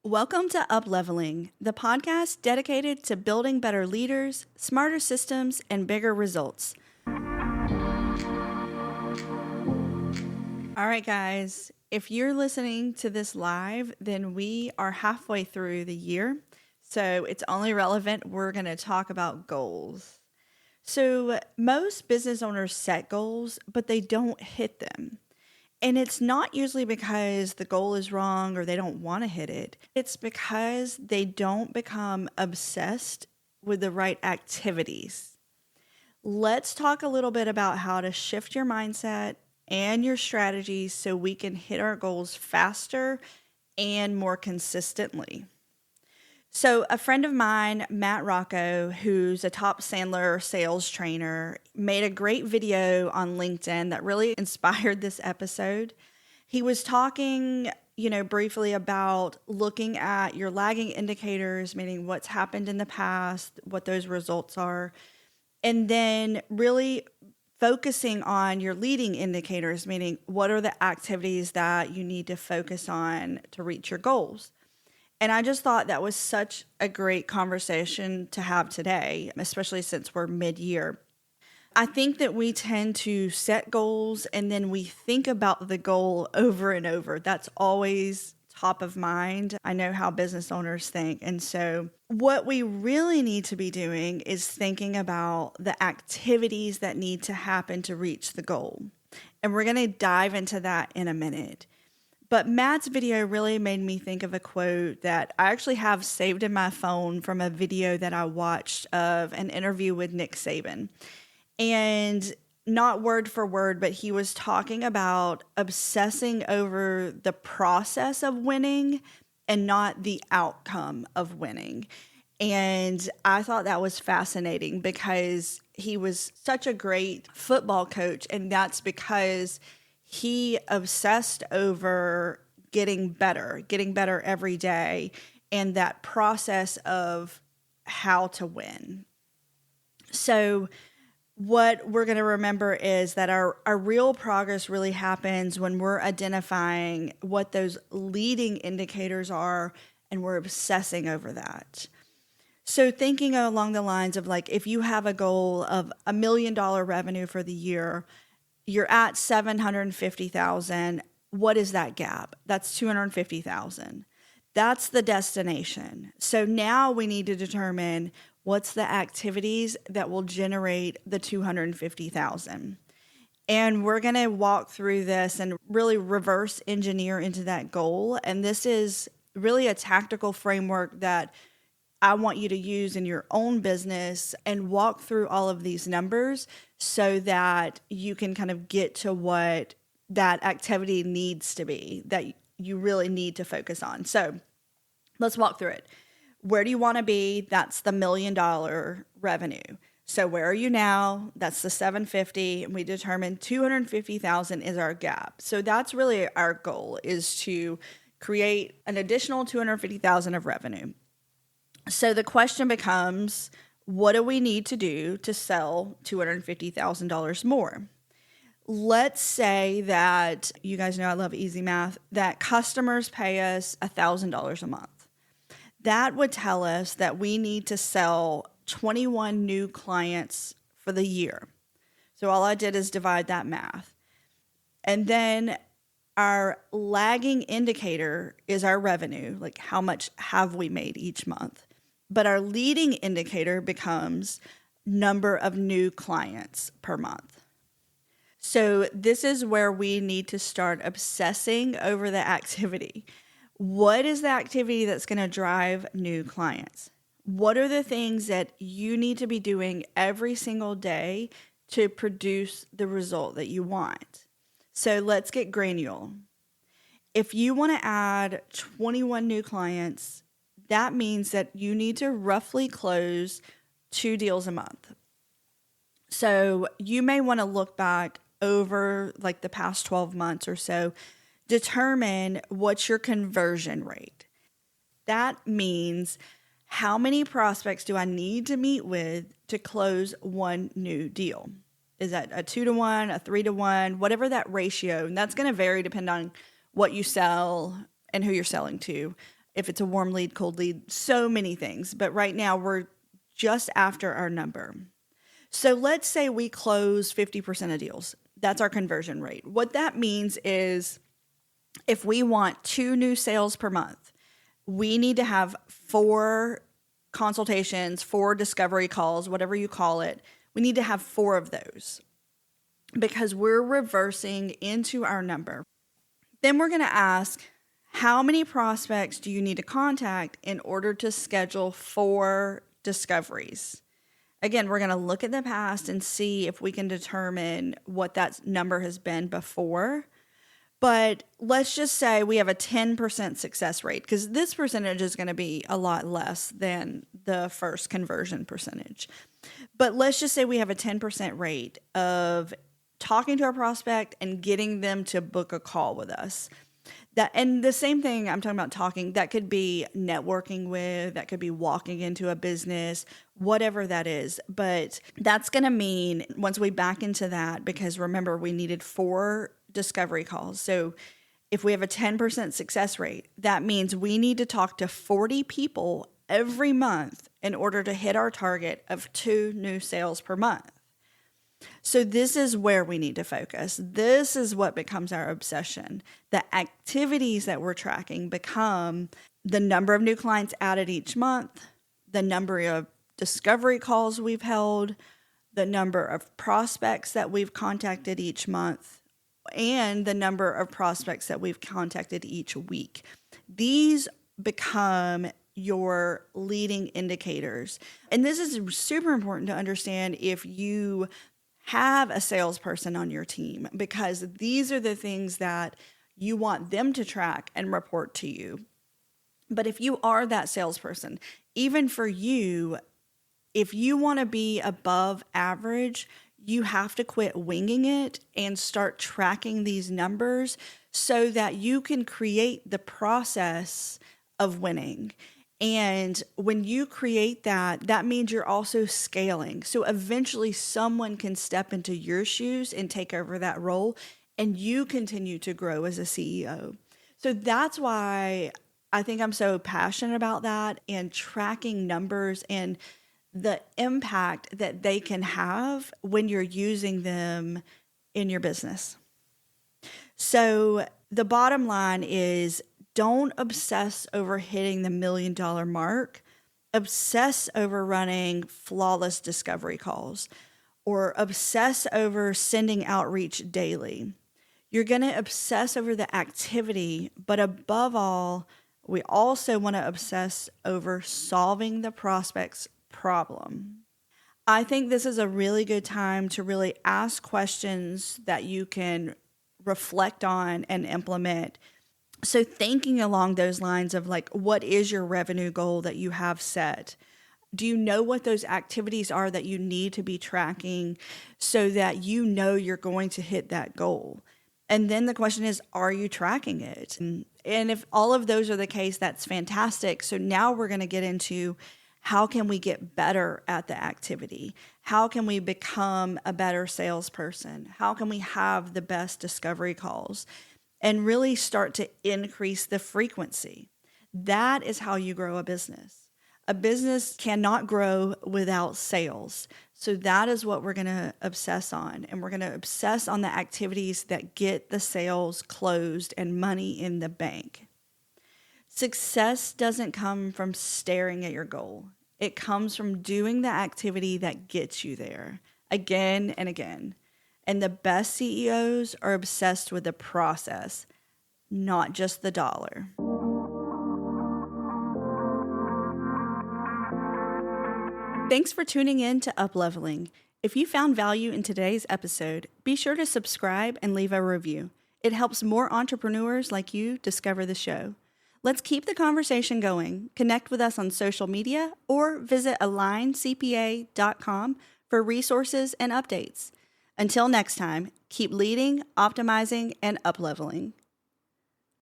Welcome to Upleveling, the podcast dedicated to building better leaders, smarter systems, and bigger results. All right, guys, if you're listening to this live, then we are halfway through the year, so it's only relevant we're going to talk about goals. So most business owners set goals, but they don't hit them. And it's not usually because the goal is wrong or they don't want to hit it. It's because they don't become obsessed with the right activities. Let's talk a little bit about how to shift your mindset and your strategies so we can hit our goals faster and more consistently. So a friend of mine, Matt Rocco, who's a top Sandler sales trainer, made a great video on LinkedIn that really inspired this episode. He was talking, briefly about looking at your lagging indicators, meaning what's happened in the past, what those results are, and then really focusing on your leading indicators, meaning what are the activities that you need to focus on to reach your goals. And I just thought that was such a great conversation to have today, especially since we're mid-year. I think that we tend to set goals and then we think about the goal over and over. That's always top of mind. I know how business owners think. And so what we really need to be doing is thinking about the activities that need to happen to reach the goal. And we're going to dive into that in a minute. But Matt's video really made me think of a quote that I actually have saved in my phone from a video that I watched of an interview with Nick Saban. And not word for word, but he was talking about obsessing over the process of winning and not the outcome of winning. And I thought that was fascinating because he was such a great football coach, and that's because he obsessed over getting better every day, and that process of how to win. So what we're going to remember is that our real progress really happens when we're identifying what those leading indicators are, and we're obsessing over that. So thinking along the lines of, like, if you have a goal of $1 million revenue for the year, you're at 750,000. What is that gap? That's 250,000. That's the destination. So now we need to determine what's the activities that will generate the 250,000. And we're going to walk through this and really reverse engineer into that goal. And this is really a tactical framework that I want you to use in your own business and walk through all of these numbers so that you can kind of get to what that activity needs to be that you really need to focus on. So let's walk through it. Where do you want to be? That's the $1 million revenue. So where are you now? That's the 750. And we determined 250,000 is our gap. So that's really our goal, is to create an additional 250,000 of revenue. So the question becomes, what do we need to do to sell $250,000 more? Let's say that, you guys know I love easy math, that customers pay us $1,000 a month. That would tell us that we need to sell 21 new clients for the year. So all I did is divide that math. And then our lagging indicator is our revenue, like how much have we made each month. But our leading indicator becomes number of new clients per month. So this is where we need to start obsessing over the activity. What is the activity that's going to drive new clients? What are the things that you need to be doing every single day to produce the result that you want? So let's get granular. If you want to add 21 new clients, that means that you need to roughly close 2 deals a month. So you may want to look back over like the past 12 months or so, determine what's your conversion rate. That means how many prospects do I need to meet with to close one new deal? Is that a 2-to-1, a 3-to-1, whatever that ratio, and that's going to vary depending on what you sell and who you're selling to. if it's a warm lead, cold lead, so many things. But right now we're just after our number. So let's say we close 50% of deals. That's our conversion rate. What that means is if we want 2 new sales per month, we need to have 4 consultations, 4 discovery calls, whatever you call it. We need to have 4 of those because we're reversing into our number. Then we're going to ask, how many prospects do you need to contact in order to schedule 4 discoveries? Again, we're going to look at the past and see if we can determine what that number has been before. But let's just say we have a 10% success rate, because this percentage is going to be a lot less than the first conversion percentage. But let's just say we have a 10% rate of talking to our prospect and getting them to book a call with us. And the same thing I'm talking about talking, that could be networking with, that could be walking into a business, whatever that is. But that's going to mean once we back into that, because remember, we needed 4 discovery calls. So if we have a 10% success rate, that means we need to talk to 40 people every month in order to hit our target of 2 new sales per month. So this is where we need to focus. This is what becomes our obsession. The activities that we're tracking become the number of new clients added each month, the number of discovery calls we've held, the number of prospects that we've contacted each month, and the number of prospects that we've contacted each week. These become your leading indicators. And this is super important to understand if you have a salesperson on your team, because these are the things that you want them to track and report to you. But if you are that salesperson, even for you, if you want to be above average, you have to quit winging it and start tracking these numbers so that you can create the process of winning. And when you create that, that means you're also scaling. So eventually someone can step into your shoes and take over that role, and you continue to grow as a CEO. So that's why I think I'm so passionate about that, and tracking numbers and the impact that they can have when you're using them in your business. So the bottom line is, don't obsess over hitting the $1 million mark. Obsess over running flawless discovery calls, or obsess over sending outreach daily. You're going to obsess over the activity, but above all, we also want to obsess over solving the prospect's problem. I think this is a really good time to really ask questions that you can reflect on and implement. So thinking along those lines of like, what is your revenue goal that you have set? Do you know what those activities are that you need to be tracking so that you know you're going to hit that goal? And then the question is, are you tracking it? And if all of those are the case, that's fantastic. So now we're going to get into, how can we get better at the activity? How can we become a better salesperson? How can we have the best discovery calls? And really start to increase the frequency. That is how you grow a business. A business cannot grow without sales. So that is what we're going to obsess on. And we're going to obsess on the activities that get the sales closed and money in the bank. Success doesn't come from staring at your goal. It comes from doing the activity that gets you there again and again. And the best CEOs are obsessed with the process, not just the dollar. Thanks for tuning in to Upleveling. If you found value in today's episode, be sure to subscribe and leave a review. It helps more entrepreneurs like you discover the show. Let's keep the conversation going. Connect with us on social media or visit aligncpa.com for resources and updates. Until next time, keep leading, optimizing, and upleveling.